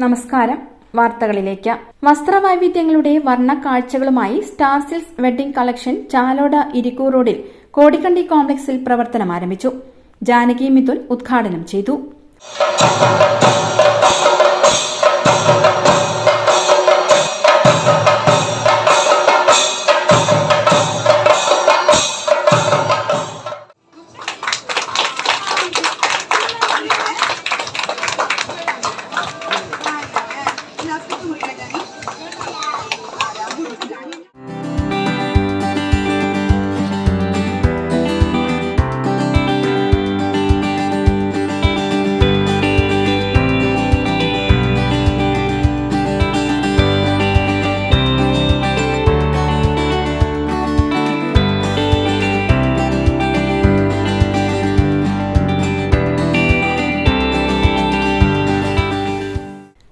നമസ്കാരം. വാർത്തകളിലേക്ക്. വസ്ത്രവൈവിധ്യങ്ങളുടെ വർണ്ണക്കാഴ്ചകളുമായി Star Silks wedding collection Chalode Irikkur റോഡിൽ കോടിക്കണ്ടി കോംപ്ലക്സിൽ പ്രവർത്തനം ആരംഭിച്ചു. ജാനകി മിഥുൻ ഉദ്ഘാടനം ചെയ്തു.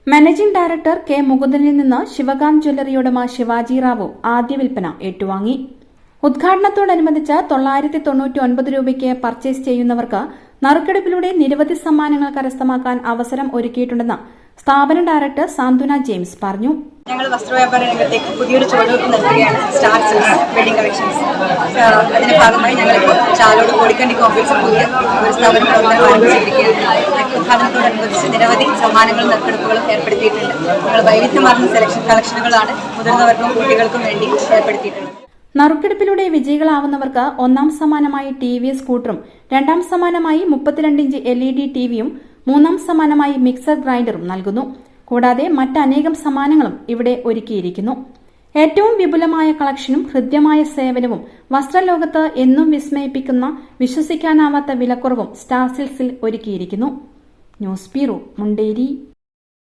മാനേജിംഗ് ഡയറക്ടർ കെ മുകുന്ദനിൽ നിന്ന് ശിവകാന്ത് ജ്വല്ലറി ഉടമ ശിവാജി റാവു ആദ്യ വിൽപ്പന ഏറ്റുവാങ്ങി. ഉദ്ഘാടനത്തോടനുബന്ധിച്ച് 999 രൂപയ്ക്ക് പർച്ചേസ് ചെയ്യുന്നവർക്ക് നറുക്കെടുപ്പിലൂടെ നിരവധി സമ്മാനങ്ങൾ കരസ്ഥമാക്കാൻ അവസരം ഒരുക്കിയിട്ടുണ്ടെന്ന് സ്ഥാപന ഡയറക്ടർ സാന്ത്വന ജെയിംസ് പറഞ്ഞു. ഞങ്ങൾ വസ്ത്രവ്യാപാര രംഗത്തേക്ക് പുതിയൊരു ചുവടുവെപ്പ് നൽകുകയാണ് സ്റ്റാർ സിൽക്സ് വെഡിംഗ് കളക്ഷൻസ്. അതിന്റെ ഭാഗമായി ഞങ്ങളിപ്പോൾ ചാലോട് കോടിക്കണ്ടി കോംപ്ലക്സിൽ പുതിയ ഒരു സ്ഥാപനം പ്രവർത്തനം ആരംഭിച്ചിരിക്കുകയാണ്. ഉദ്ഘാടനത്തോടനുബന്ധിച്ച് നിരവധി സമ്മാനങ്ങളും നറുക്കെടുപ്പുകളും ഏർപ്പെടുത്തിയിട്ടുണ്ട്. ഞങ്ങൾ വൈവിധ്യമാർന്ന കളക്ഷനുകളാണ് മുതിർന്നവർക്കും കുട്ടികൾക്കും വേണ്ടി ഏർപ്പെടുത്തിയിട്ടുള്ളത്. നറുക്കെടുപ്പിലൂടെ വിജയികളാവുന്നവർക്ക് ഒന്നാം സമ്മാനമായി ടിവി സ്കൂട്ടറും, രണ്ടാം സമ്മാനമായി 32 ഇഞ്ച് LED ടിവിയും, മൂന്നാം സമ്മാനമായി മിക്സർ ഗ്രൈൻഡറും നൽകുന്നു. കൂടാതെ മറ്റനേകം സമ്മാനങ്ങളും ഇവിടെ ഒരുക്കിയിരിക്കുന്നു. ഏറ്റവും വിപുലമായ കളക്ഷനും ഹൃദ്യമായ സേവനവും വസ്ത്രലോകത്ത് എന്നും വിസ്മയിപ്പിക്കുന്ന വിശ്വസിക്കാനാവാത്ത വിലക്കുറവും സ്റ്റാർ സിൽക്സിൽ ഒരുക്കിയിരിക്കുന്നു. News bureau, Munderi.